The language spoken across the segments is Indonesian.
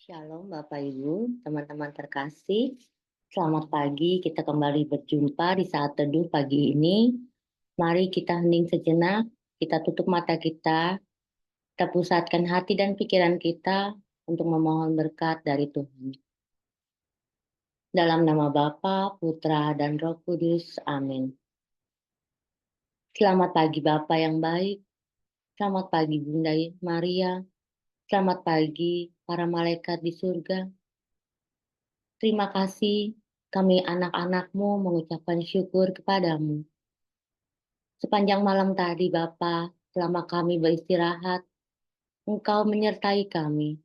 Shalom Bapak Ibu, teman-teman terkasih. Selamat pagi, kita kembali berjumpa di saat teduh pagi ini. Mari kita hening sejenak, kita tutup mata kita pusatkan hati dan pikiran kita untuk memohon berkat dari Tuhan. Dalam nama Bapa, Putra, dan Roh Kudus, amin. Selamat pagi Bapak yang baik, selamat pagi Bunda Maria, selamat pagi para malaikat di surga. Terima kasih kami anak-anak-Mu mengucapkan syukur kepadamu. Sepanjang malam tadi Bapa, selama kami beristirahat, Engkau menyertai kami.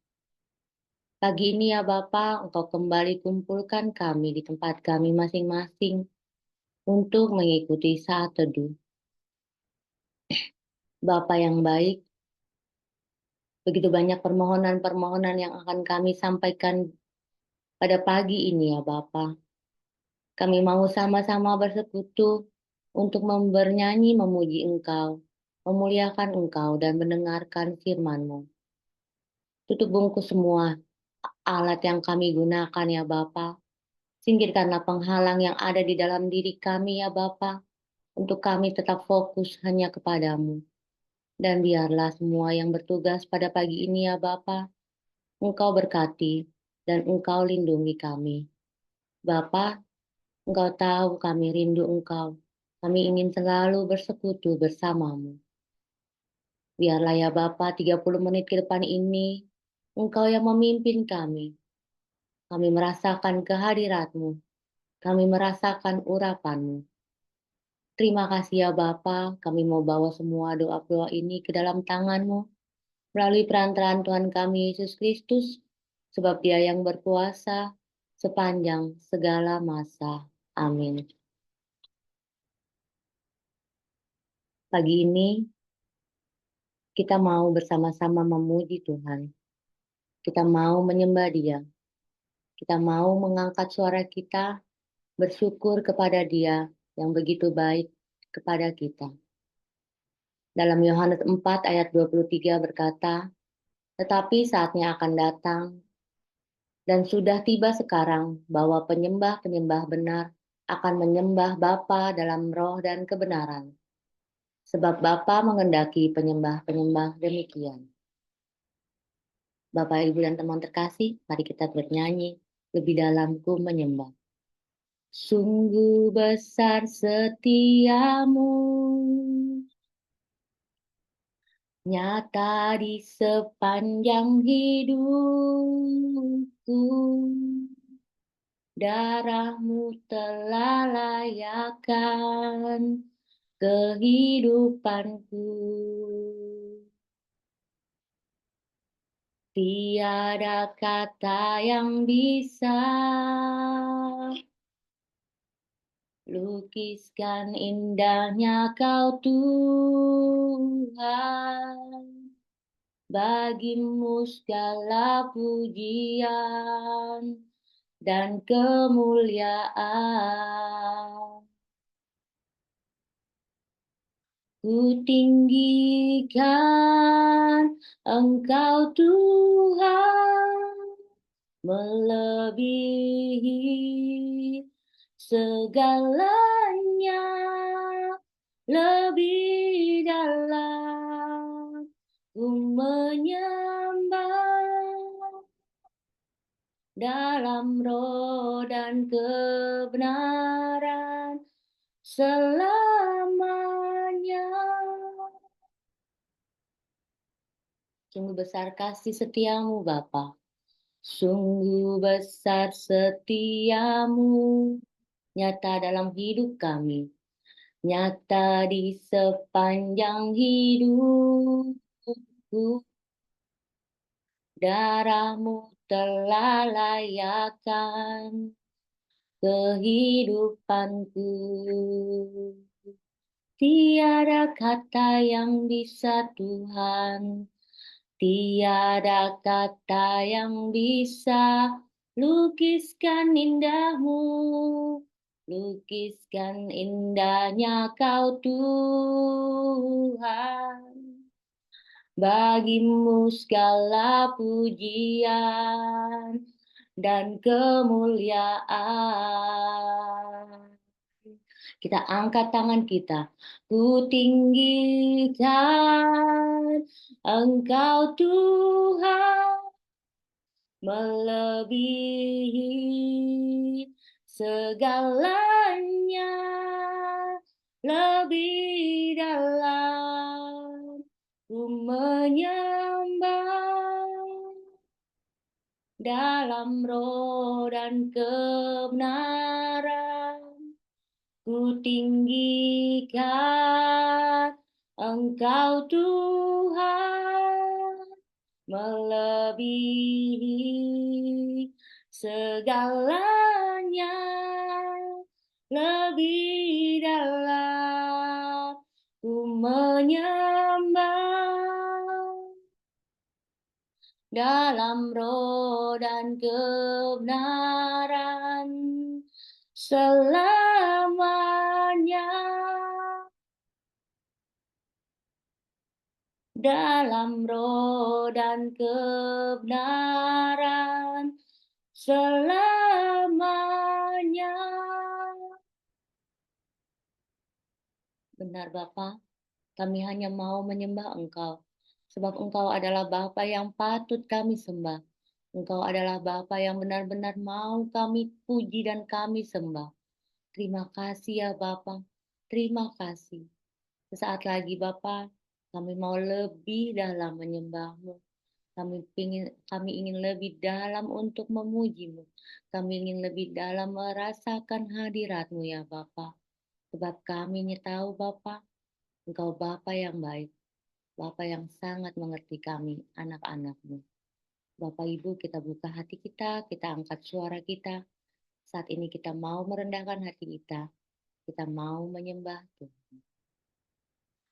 Pagi ini ya Bapa, Engkau kembali kumpulkan kami di tempat kami masing-masing untuk mengikuti saat teduh. Bapa yang baik, begitu banyak permohonan-permohonan yang akan kami sampaikan pada pagi ini ya Bapa. Kami mau sama-sama bersekutu untuk bernyanyi memuji Engkau, memuliakan Engkau, dan mendengarkan firman-Mu. Tutup bungkus semua alat yang kami gunakan ya Bapa. Singkirkanlah penghalang yang ada di dalam diri kami ya Bapa, untuk kami tetap fokus hanya kepadamu. Dan biarlah semua yang bertugas pada pagi ini ya Bapa, Engkau berkati dan Engkau lindungi kami. Bapa, Engkau tahu kami rindu Engkau. Kami ingin selalu bersekutu bersamamu. Biarlah ya Bapa, 30 menit ke depan ini, Engkau yang memimpin kami. Kami merasakan kehadirat-Mu. Kami merasakan urapan-Mu. Terima kasih ya Bapa, kami mau bawa semua doa-doa ini ke dalam tangan-Mu melalui perantaraan Tuhan kami Yesus Kristus, sebab Dia yang berkuasa sepanjang segala masa. Amin. Pagi ini kita mau bersama-sama memuji Tuhan. Kita mau menyembah Dia. Kita mau mengangkat suara kita bersyukur kepada Dia yang begitu baik kepada kita. Dalam Yohanes 4 ayat 23 berkata, "Tetapi saatnya akan datang dan sudah tiba sekarang bahwa penyembah-penyembah benar akan menyembah Bapa dalam roh dan kebenaran. Sebab Bapa mengendaki penyembah-penyembah demikian." Bapak, Ibu, dan teman terkasih, mari kita bernyanyi lebih dalamku menyembah. Sungguh besar setiamu, nyata di sepanjang hidupku. Darahmu telah layakkan kehidupanku. Tiada kata yang bisa lukiskan indahnya Kau Tuhan. Bagimu segala pujian dan kemuliaan. Ku tinggikan Engkau Tuhan, melebihi segalanya, lebih dalam ku menyembah dalam roh dan kebenaran selamanya. Sungguh besar kasih setiamu Bapa. Sungguh besar setiamu, nyata dalam hidup kami, nyata di sepanjang hidupku. Darahmu telah layakkan kehidupanku. Tiada kata yang bisa Tuhan, tiada kata yang bisa lukiskan indahmu, lukiskan indahnya Kau Tuhan. Bagimu segala pujian dan kemuliaan. Kita angkat tangan kita. Ku tinggikan Engkau Tuhan, melebihi segalanya, lebih dalam ku menyembah dalam roh dan kebenaran. Ku tinggikan Engkau Tuhan, melebihi segalanya, lebih dalam ku menyembah dalam roh dan kebenaran selamanya. Dalam roh dan kebenaran selamanya. Benar Bapa, kami hanya mau menyembah Engkau, sebab Engkau adalah Bapa yang patut kami sembah. Engkau adalah Bapa yang benar-benar mau kami puji dan kami sembah. Terima kasih ya Bapa, terima kasih. Sesaat lagi Bapa, kami mau lebih dalam menyembah-Mu. Kami ingin lebih dalam untuk memuji-Mu. Kami ingin lebih dalam merasakan hadirat-Mu ya Bapa. Sebab kami tahu Bapa, Engkau Bapa yang baik, Bapa yang sangat mengerti kami, anak-anak-Mu. Bapak Ibu, kita buka hati kita angkat suara kita. Saat ini kita mau merendahkan hati kita mau menyembah Tuhan.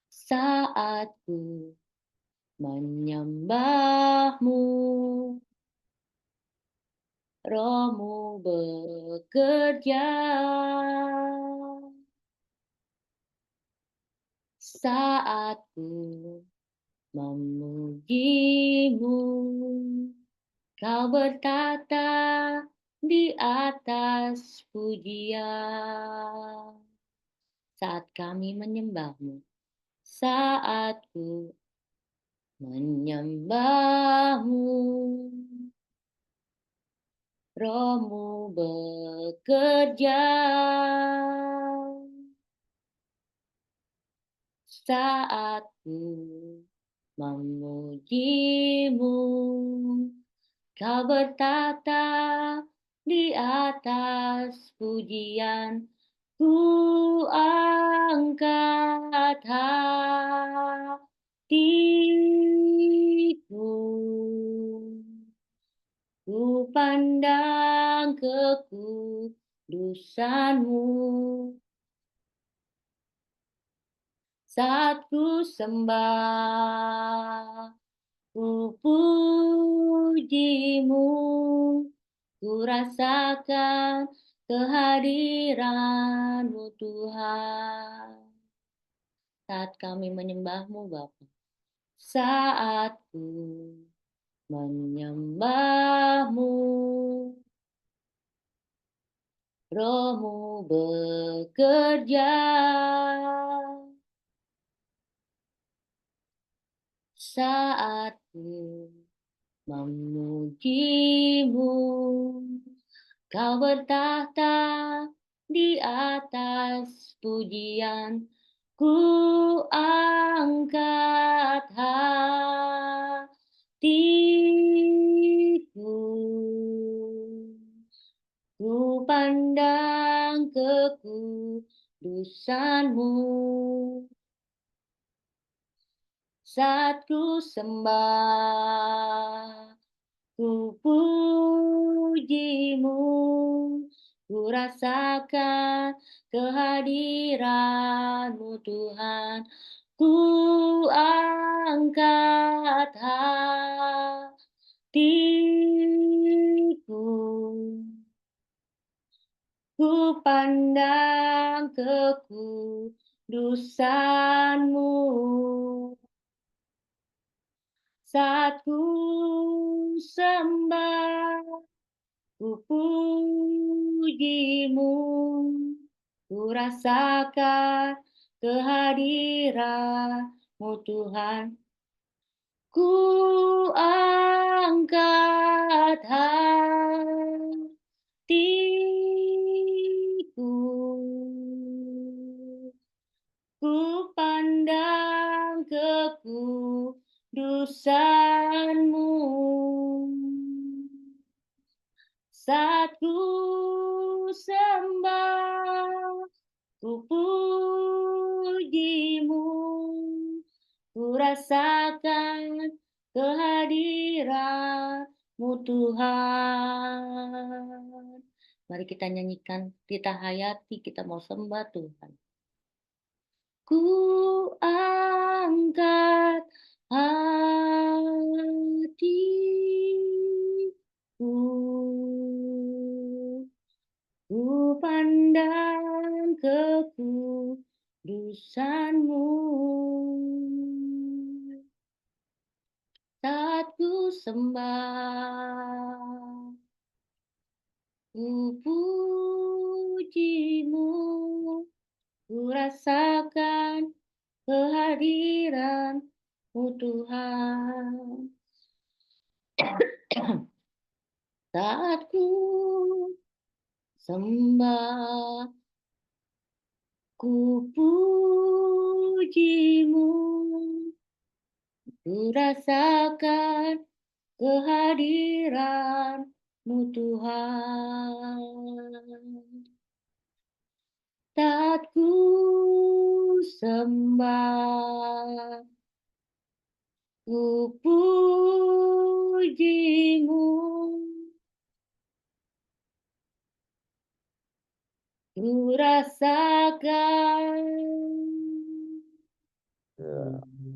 Saat ku menyembah-Mu, Roh-Mu bekerja. Saat ku memuji-Mu, Kau bertata di atas pujian. Saat kami menyembah-Mu, saat ku menyembah-Mu, Roh-Mu bekerja. Saat ku memuji-Mu, Kau bertata di atas pujian. Ku angkat hatiku, ku pandang kekudusan-Mu. Saat ku sembah, ku puji-Mu, ku rasakan kehadiran-Mu Tuhan. Saat kami menyembah-Mu Bapa, saat ku menyembah-Mu, Roh-Mu bekerja. Saat ku memuji-Mu, Kau bertahta di atas pujian. Ku angkat hatiku, ku pandang kekudusan-Mu. Saat ku sembah, ku puji-Mu, ku rasakan kehadiran-Mu Tuhan. Ku angkat hatiku, ku pandang kekudusan-Mu. Saat ku sembah, ku pujimu, ku rasakan kehadiran-Mu Tuhan. Ku angkat hatiku, ku pandang kekudusan-Mu. Saat ku sembah, ku pujimu, ku rasakan kehadiran-Mu Tuhan. Mari kita nyanyikan, kita hayati, kita mau sembah Tuhan. Ku angkat hatiku, ku pandang kekudusan-Mu. Saat ku sembah, ku pujimu, ku rasakan kehadiran-Mu Tuhan. Saat ku sembah, ku pujimu, ku rasakan kehadiran-Mu Tuhan. Saat ku sembah, ku pujimu, ku rasakan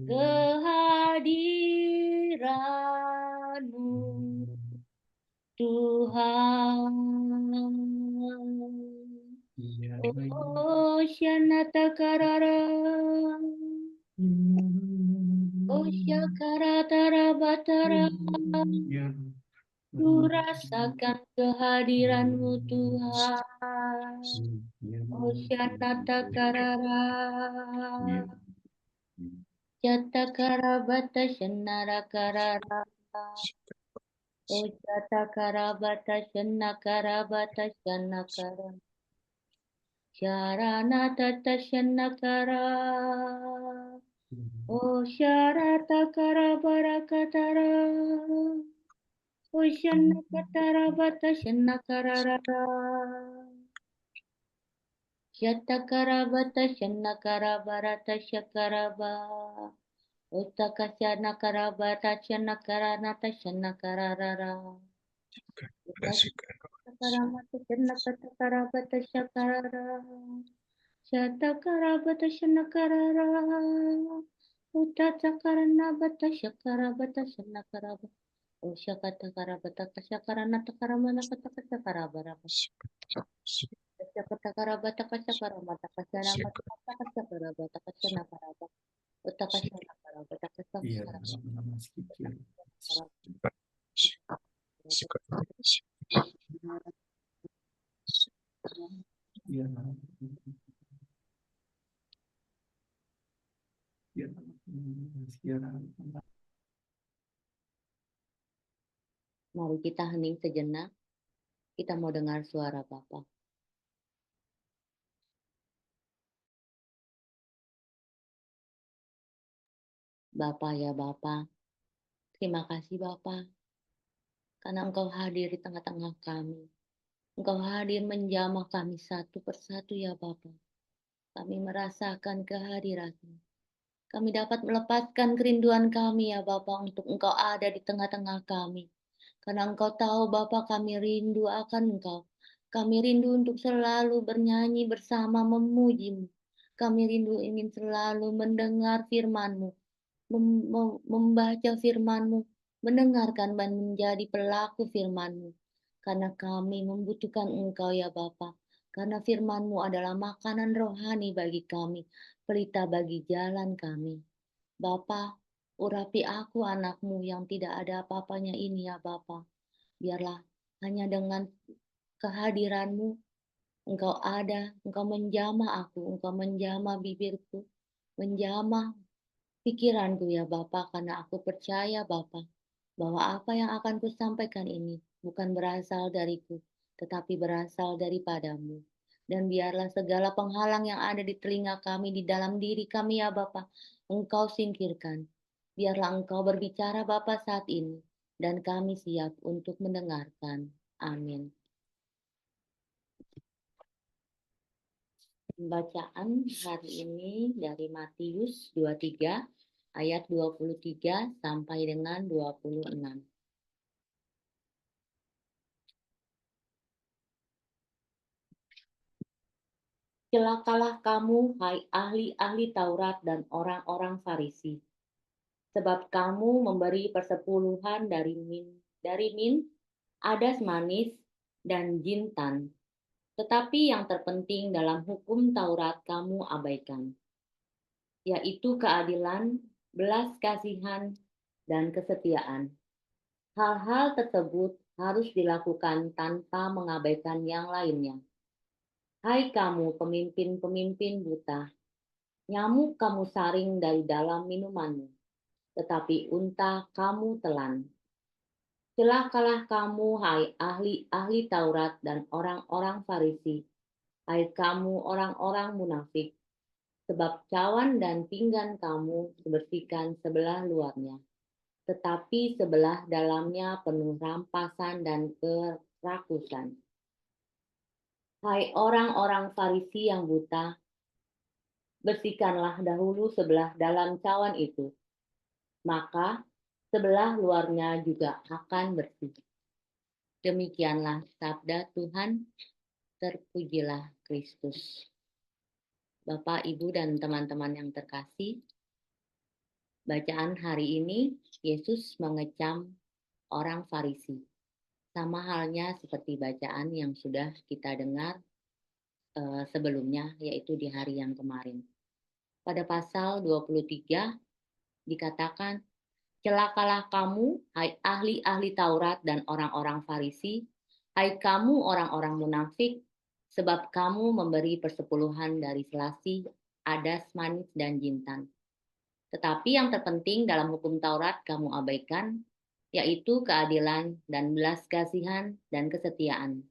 kehadiran-Mu Tuhan. Oh Shanata Karara, oh Shakaratara Batara, ku rasakan kehadiran-Mu Tuhan. Oh Shanata Karara, Jata Karabata Shanara Karara, oh Jata Karabata Shanakarabata Shanakara, Sharana Tata Shanakara, oh Sharata Karabarakatara, oh Shanakatarabata Shanakarara, Shatakarabata Shanakarabarata Shakaraba, Utakashana Karabata Shanakaranata Shanakarara, Utakaramata Shanakatarabata Shakarara, Shatakarabata Shanakarara, Utatakarabata Shakarabata Shanakaraba, Ushakatakarabata Kashakaranata Karamana Katakashakarabaraba, Shakatakarabataka Shakaramataka Shanamataka Shakarabataka Shanakaraba, Utakashanakarabata Mari kita hening sejenak. Kita mau dengar suara Bapa. Bapa ya Bapa, terima kasih Bapa, karena Engkau hadir di tengah-tengah kami. Engkau hadir menjamah kami satu persatu ya Bapa. Kami merasakan kehadiran-Mu. Kami dapat melepaskan kerinduan kami ya Bapa untuk Engkau ada di tengah-tengah kami. Karena Engkau tahu Bapa, kami rindu akan Engkau. Kami rindu untuk selalu bernyanyi bersama memuji-Mu. Kami rindu ingin selalu mendengar firman-Mu, membaca firman-Mu, mendengarkan dan menjadi pelaku firman-Mu. Karena kami membutuhkan Engkau ya Bapa. Karena firman-Mu adalah makanan rohani bagi kami, pelita bagi jalan kami. Bapa, Urapi aku anakmu yang tidak ada apa-apanya ini ya Bapa. Biarlah hanya dengan kehadiranmu Engkau ada, Engkau menjamah aku, Engkau menjamah bibirku, menjamah pikiranku ya Bapa, karena aku percaya Bapa, bahwa apa yang akan kusampaikan ini bukan berasal dariku, tetapi berasal daripadamu. Dan biarlah segala penghalang yang ada di telinga kami, di dalam diri kami ya Bapa, Engkau singkirkan. Biarlah Engkau berbicara Bapa saat ini, dan kami siap untuk mendengarkan. Amin. Pembacaan hari ini dari Matius 23 ayat 23 sampai dengan 26. Celakalah kamu, hai ahli-ahli Taurat dan orang-orang Farisi, sebab kamu memberi persepuluhan dari min, adas manis, dan jintan. Tetapi yang terpenting dalam hukum Taurat kamu abaikan, yaitu keadilan, belas kasihan, dan kesetiaan. Hal-hal tersebut harus dilakukan tanpa mengabaikan yang lainnya. Hai kamu pemimpin-pemimpin buta, nyamuk kamu saring dari dalam minumanmu, tetapi unta kamu telan. Celakalah kamu, hai ahli-ahli Taurat dan orang-orang Farisi, hai kamu orang-orang munafik, sebab cawan dan pinggan kamu dibersihkan sebelah luarnya, tetapi sebelah dalamnya penuh rampasan dan kerakusan. Hai orang-orang Farisi yang buta, bersihkanlah dahulu sebelah dalam cawan itu, maka sebelah luarnya juga akan bersih. Demikianlah sabda Tuhan, terpujilah Kristus. Bapak, Ibu, dan teman-teman yang terkasih, bacaan hari ini Yesus mengecam orang Farisi. Sama halnya seperti bacaan yang sudah kita dengar sebelumnya, yaitu di hari yang kemarin. Pada pasal 23 dikatakan, celakalah kamu, hai ahli-ahli Taurat dan orang-orang Farisi, hai kamu orang-orang munafik, sebab kamu memberi persepuluhan dari selasih, adas manis, dan jintan. Tetapi yang terpenting dalam hukum Taurat kamu abaikan, yaitu keadilan dan belas kasihan dan kesetiaan.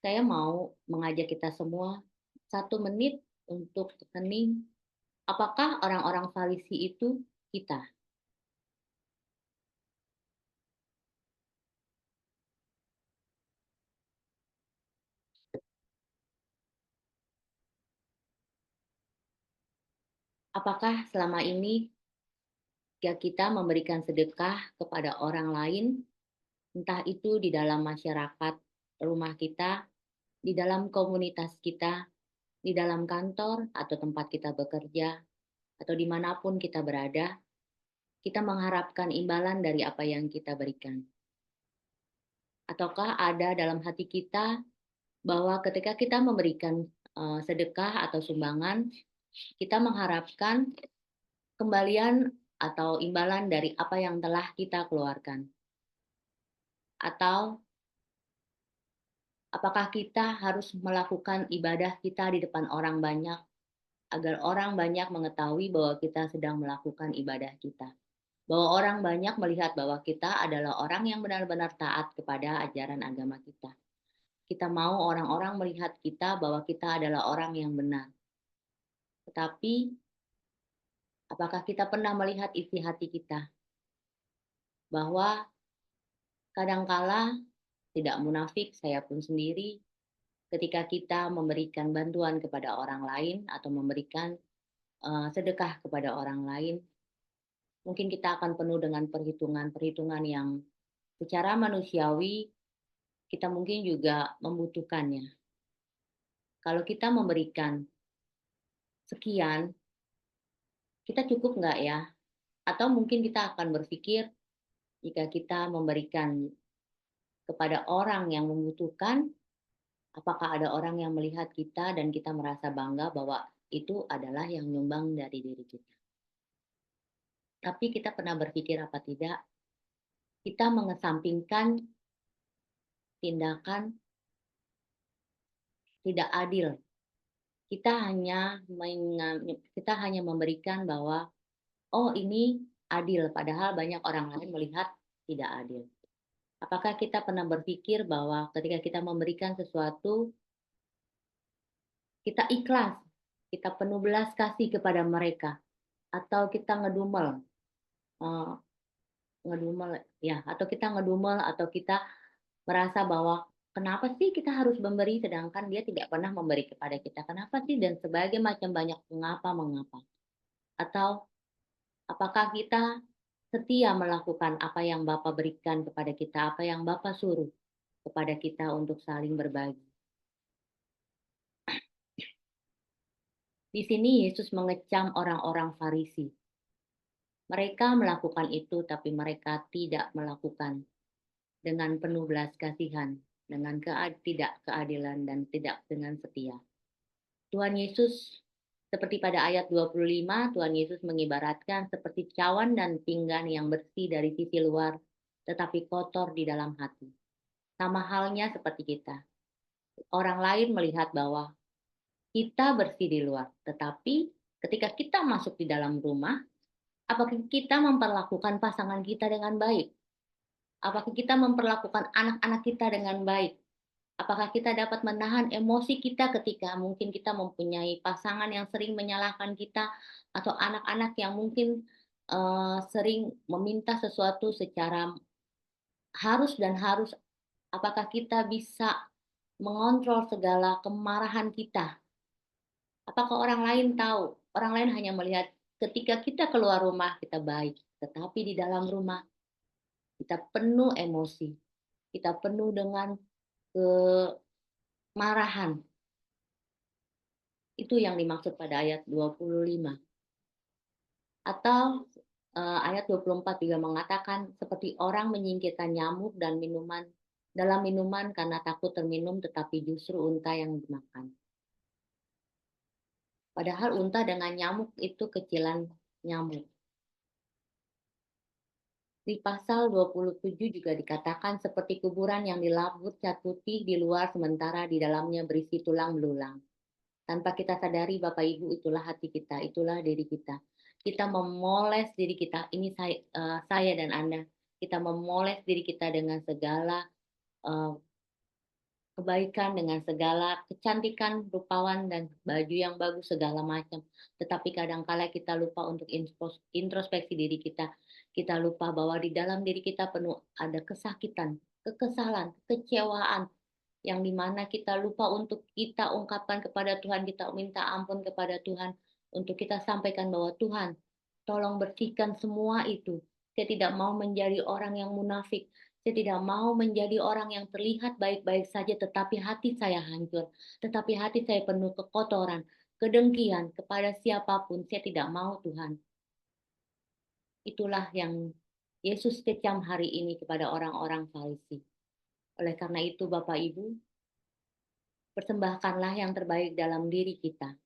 Saya mau mengajak kita semua 1 menit untuk hening. Apakah orang-orang Farisi itu kita? Apakah selama ini ya kita memberikan sedekah kepada orang lain, entah itu di dalam masyarakat rumah kita, di dalam komunitas kita, di dalam kantor atau tempat kita bekerja, atau dimanapun kita berada, kita mengharapkan imbalan dari apa yang kita berikan. Ataukah ada dalam hati kita bahwa ketika kita memberikan sedekah atau sumbangan, kita mengharapkan kembalian atau imbalan dari apa yang telah kita keluarkan? Atau apakah kita harus melakukan ibadah kita di depan orang banyak agar orang banyak mengetahui bahwa kita sedang melakukan ibadah kita? Bahwa orang banyak melihat bahwa kita adalah orang yang benar-benar taat kepada ajaran agama kita. Kita mau orang-orang melihat kita bahwa kita adalah orang yang benar. Tetapi apakah kita pernah melihat isi hati kita? Bahwa kadangkala tidak munafik, saya pun sendiri, ketika kita memberikan bantuan kepada orang lain atau memberikan sedekah kepada orang lain, mungkin kita akan penuh dengan perhitungan-perhitungan yang secara manusiawi kita mungkin juga membutuhkannya. Kalau kita memberikan sekian, kita cukup nggak ya? Atau mungkin kita akan berpikir jika kita memberikan kepada orang yang membutuhkan, apakah ada orang yang melihat kita dan kita merasa bangga bahwa itu adalah yang nyumbang dari diri kita. Tapi kita pernah berpikir apa tidak, kita mengesampingkan tindakan tidak adil. Kita hanya memberikan bahwa, "Oh, ini adil," padahal banyak orang lain melihat tidak adil. Apakah kita pernah berpikir bahwa ketika kita memberikan sesuatu, kita ikhlas, kita penuh belas kasih kepada mereka, atau kita eee, ngedumel ya, atau kita ngedumel, atau kita merasa bahwa, "Kenapa sih kita harus memberi sedangkan dia tidak pernah memberi kepada kita? Kenapa sih?" Dan sebagai macam banyak mengapa-mengapa. Atau apakah kita setia melakukan apa yang Bapa berikan kepada kita, apa yang Bapa suruh kepada kita untuk saling berbagi. Di sini Yesus mengecam orang-orang Farisi. Mereka melakukan itu, tapi mereka tidak melakukan dengan penuh belas kasihan, dengan tidak keadilan dan tidak dengan setia. Tuhan Yesus, seperti pada ayat 25, Tuhan Yesus mengibaratkan seperti cawan dan pinggan yang bersih dari sisi luar, tetapi kotor di dalam hati. Sama halnya seperti kita. Orang lain melihat bahwa kita bersih di luar, tetapi ketika kita masuk di dalam rumah, apakah kita memperlakukan pasangan kita dengan baik? Apakah kita memperlakukan anak-anak kita dengan baik? Apakah kita dapat menahan emosi kita ketika mungkin kita mempunyai pasangan yang sering menyalahkan kita, atau anak-anak yang mungkin sering meminta sesuatu secara harus dan harus? Apakah kita bisa mengontrol segala kemarahan kita? Apakah orang lain tahu? Orang lain hanya melihat ketika kita keluar rumah kita baik, tetapi di dalam rumah kita penuh emosi, kita penuh dengan kemarahan. Itu yang dimaksud pada ayat 25. Atau ayat 24 juga mengatakan seperti orang menyingkirkan nyamuk dan dalam minuman karena takut terminum, tetapi justru unta yang dimakan. Padahal unta dengan nyamuk itu kecilan nyamuk. Di pasal 27 juga dikatakan seperti kuburan yang dilabur cat putih di luar sementara di dalamnya berisi tulang belulang. Tanpa kita sadari Bapak Ibu, itulah hati kita, itulah diri kita. Kita memoles diri kita, ini saya dan Anda. Kita memoles diri kita dengan segala eh, kebaikan, dengan segala kecantikan, rupawan, dan baju yang bagus, segala macam. Tetapi kadangkala kita lupa untuk introspeksi diri kita. Kita lupa bahwa di dalam diri kita penuh ada kesakitan, kekesalan, kekecewaan, yang dimana kita lupa untuk kita ungkapkan kepada Tuhan, kita minta ampun kepada Tuhan, untuk kita sampaikan bahwa Tuhan, tolong bersihkan semua itu. Saya tidak mau menjadi orang yang munafik. Saya tidak mau menjadi orang yang terlihat baik-baik saja, tetapi hati saya hancur. Tetapi hati saya penuh kekotoran, kedengkian kepada siapapun. Saya tidak mau, Tuhan. Itulah yang Yesus kecam hari ini kepada orang-orang Farisi. Oleh karena itu, Bapak Ibu, persembahkanlah yang terbaik dalam diri kita.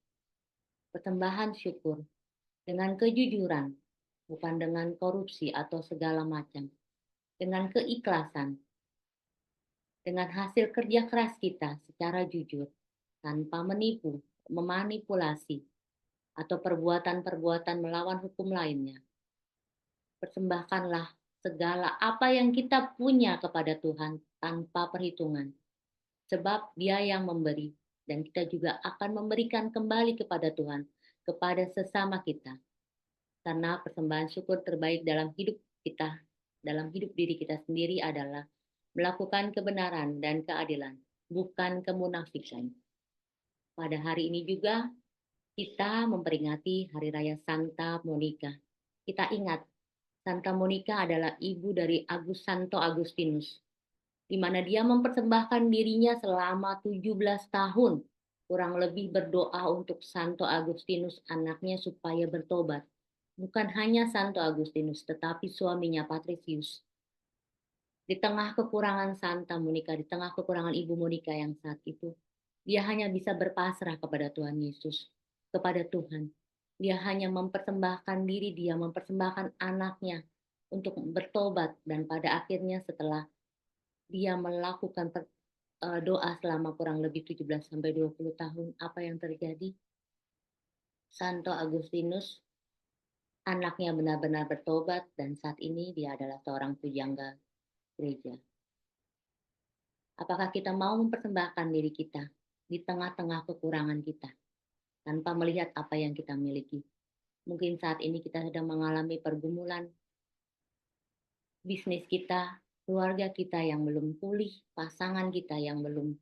Persembahan syukur dengan kejujuran, bukan dengan korupsi atau segala macam. Dengan keikhlasan, dengan hasil kerja keras kita secara jujur, tanpa menipu, memanipulasi, atau perbuatan-perbuatan melawan hukum lainnya. Persembahkanlah segala apa yang kita punya kepada Tuhan tanpa perhitungan. Sebab Dia yang memberi, dan kita juga akan memberikan kembali kepada Tuhan, kepada sesama kita. Karena persembahan syukur terbaik dalam hidup kita, dalam hidup diri kita sendiri adalah melakukan kebenaran dan keadilan, bukan kemunafikan. Pada hari ini juga kita memperingati Hari Raya Santa Monica. Kita ingat, Santa Monica adalah ibu dari Santo Agustinus, di mana dia mempersembahkan dirinya selama 17 tahun, kurang lebih berdoa untuk Santo Agustinus anaknya supaya bertobat. Bukan hanya Santo Agustinus, tetapi suaminya Patricius. Di tengah kekurangan Santa Monica, di tengah kekurangan Ibu Monica yang saat itu, dia hanya bisa berpasrah kepada Tuhan Yesus, kepada Tuhan. Dia hanya mempersembahkan diri dia, mempersembahkan anaknya untuk bertobat, dan pada akhirnya setelah dia melakukan doa selama kurang lebih 17 sampai 20 tahun, apa yang terjadi? Santo Agustinus, anaknya benar-benar bertobat, dan saat ini dia adalah seorang pujangga gereja. Apakah kita mau mempersembahkan diri kita di tengah-tengah kekurangan kita tanpa melihat apa yang kita miliki? Mungkin saat ini kita sedang mengalami pergumulan, bisnis kita, keluarga kita yang belum pulih, pasangan kita yang belum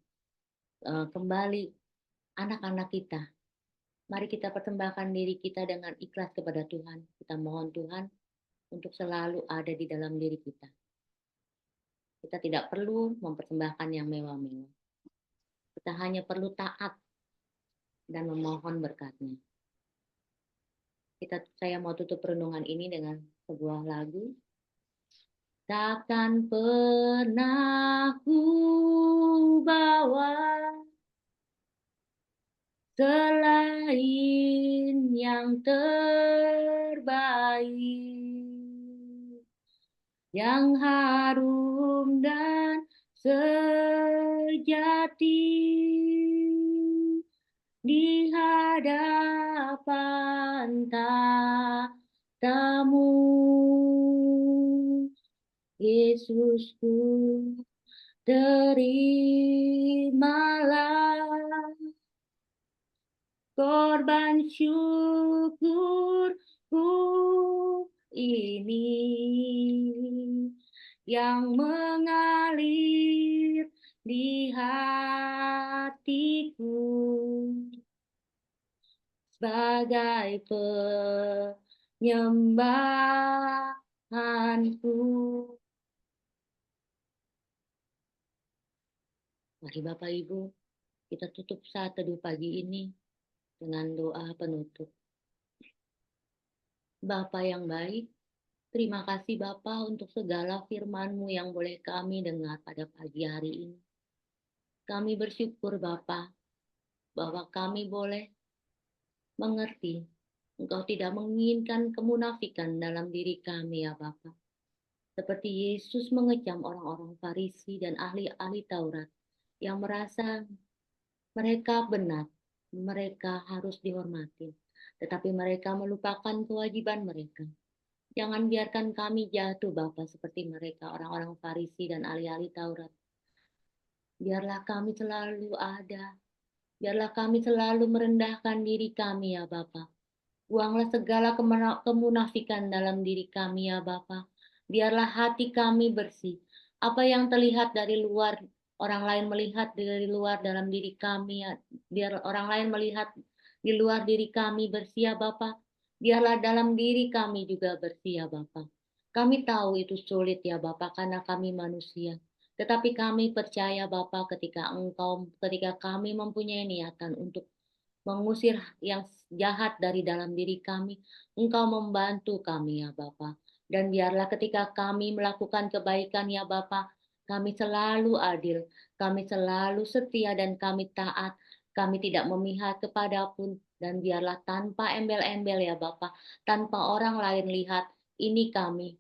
kembali, anak-anak kita. Mari kita persembahkan diri kita dengan ikhlas kepada Tuhan. Kita mohon Tuhan untuk selalu ada di dalam diri kita. Kita tidak perlu mempersembahkan yang mewah-mewah. Kita hanya perlu taat dan memohon berkat-Nya. Saya mau tutup renungan ini dengan sebuah lagu. Takkan pernah ku bawa selain yang terbaik, yang harum dan sejati di hadapan tamu. Yesusku, terimalah korban syukurku ini yang mengalir di hatiku sebagai penyembahanku. Mari Bapak Ibu, kita tutup saat teduh pagi ini dengan doa penutup. Bapa yang baik, terima kasih Bapa untuk segala firman-Mu yang boleh kami dengar pada pagi hari ini. Kami bersyukur Bapa, bahwa kami boleh mengerti Engkau tidak menginginkan kemunafikan dalam diri kami ya Bapa. Seperti Yesus mengecam orang-orang Farisi dan ahli-ahli Taurat yang merasa mereka benar, mereka harus dihormati, tetapi mereka melupakan kewajiban mereka. Jangan biarkan kami jatuh Bapa seperti mereka, orang-orang Farisi dan ahli-ahli Taurat. Biarlah kami selalu ada, biarlah kami selalu merendahkan diri kami ya Bapa. Buanglah segala kemunafikan dalam diri kami ya Bapa. Biarlah hati kami bersih. Apa yang terlihat dari luar, orang lain melihat dari luar dalam diri kami ya. Biar orang lain melihat di luar diri kami bersih ya Bapa. Biarlah dalam diri kami juga bersih ya Bapa. Kami tahu itu sulit ya Bapa karena kami manusia. Tetapi kami percaya Bapa ketika kami mempunyai niatan untuk mengusir yang jahat dari dalam diri kami, Engkau membantu kami ya Bapa. Dan biarlah ketika kami melakukan kebaikan ya Bapa, kami selalu adil, kami selalu setia dan kami taat, kami tidak memihak kepadapun, dan biarlah tanpa embel-embel ya Bapa, tanpa orang lain lihat, ini kami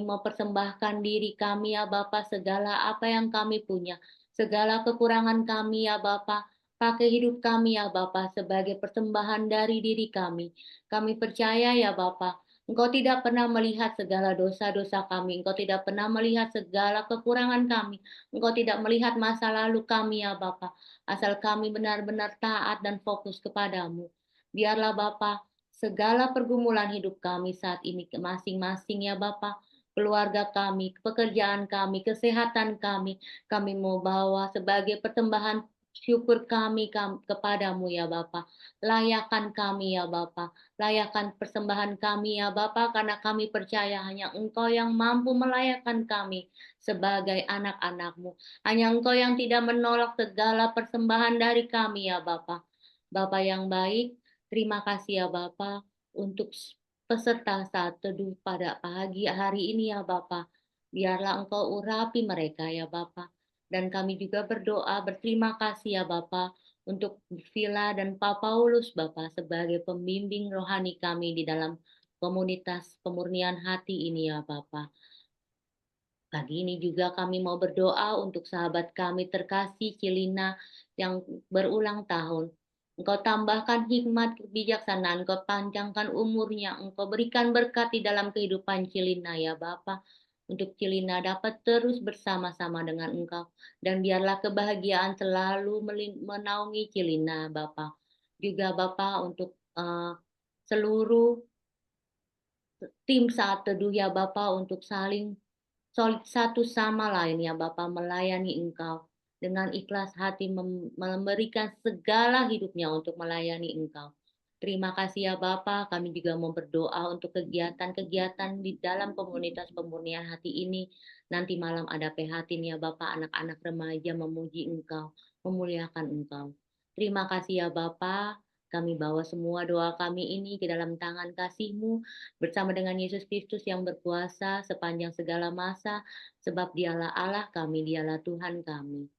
mau persembahkan diri kami ya Bapa, segala apa yang kami punya, segala kekurangan kami ya Bapa, pakai hidup kami ya Bapa sebagai persembahan dari diri kami. Kami percaya ya Bapa, Engkau tidak pernah melihat segala dosa-dosa kami, Engkau tidak pernah melihat segala kekurangan kami, Engkau tidak melihat masa lalu kami ya Bapa. Asal kami benar-benar taat dan fokus kepadamu. Biarlah Bapa, segala pergumulan hidup kami saat ini masing-masing ya Bapa, keluarga kami, pekerjaan kami, kesehatan kami mau bawa sebagai persembahan syukur kami kepadamu ya Bapa. Layakan kami ya Bapa. Layakan persembahan kami ya Bapa, karena kami percaya hanya Engkau yang mampu melayakan kami sebagai anak-anak-Mu. Hanya Engkau yang tidak menolak segala persembahan dari kami ya Bapa. Bapa yang baik, terima kasih ya Bapa untuk peserta saat teduh pada pagi hari ini ya Bapa. Biarlah Engkau urapi mereka ya Bapa. Dan kami juga berdoa berterima kasih ya Bapa untuk Villa dan Pak Paulus Bapa sebagai pembimbing rohani kami di dalam komunitas pemurnian hati ini ya Bapa. Pagi ini juga kami mau berdoa untuk sahabat kami terkasih Cilina yang berulang tahun. Engkau tambahkan hikmat kebijaksanaan, Engkau panjangkan umurnya, Engkau berikan berkat di dalam kehidupan Cilina ya Bapa. Untuk Cilina dapat terus bersama-sama dengan Engkau. Dan biarlah kebahagiaan selalu menaungi Cilina Bapa. Juga Bapa untuk seluruh tim saat teduh ya Bapa untuk saling solid satu sama lain ya Bapa melayani Engkau dengan ikhlas hati memberikan segala hidupnya untuk melayani Engkau. Terima kasih ya Bapa, kami juga mau berdoa untuk kegiatan-kegiatan di dalam komunitas pemurnian hati ini. Nanti malam ada PHT ya Bapa, anak-anak remaja memuji Engkau, memuliakan Engkau. Terima kasih ya Bapa, kami bawa semua doa kami ini ke dalam tangan kasih-Mu bersama dengan Yesus Kristus yang berkuasa sepanjang segala masa, sebab dialah Allah kami, dialah Tuhan kami.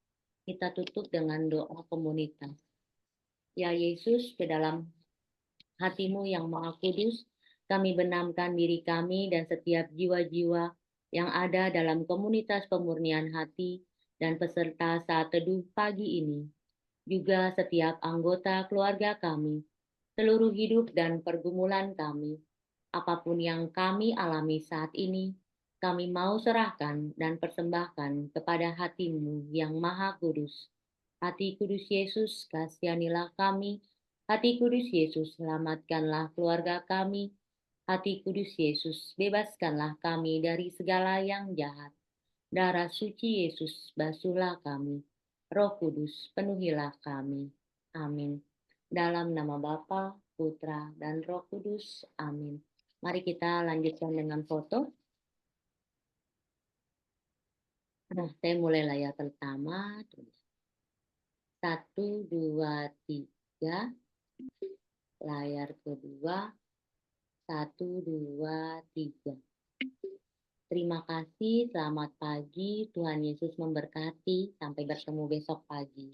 Kita tutup dengan doa komunitas. Ya Yesus, ke dalam hati-Mu yang maha kudus, kami benamkan diri kami dan setiap jiwa-jiwa yang ada dalam komunitas pemurnian hati dan peserta saat teduh pagi ini. Juga setiap anggota keluarga kami, seluruh hidup dan pergumulan kami, apapun yang kami alami saat ini, kami mau serahkan dan persembahkan kepada hati-Mu yang maha kudus. Hati kudus Yesus, kasihanilah kami. Hati kudus Yesus, selamatkanlah keluarga kami. Hati kudus Yesus, bebaskanlah kami dari segala yang jahat. Darah suci Yesus, basuhlah kami. Roh Kudus, penuhilah kami. Amin. Dalam nama Bapa, Putra, dan Roh Kudus. Amin. Mari kita lanjutkan dengan foto. Nah, saya mulai layar pertama. Satu, dua, tiga. Layar kedua. Satu, dua, tiga. Terima kasih, selamat pagi. Tuhan Yesus memberkati. Sampai bertemu besok pagi.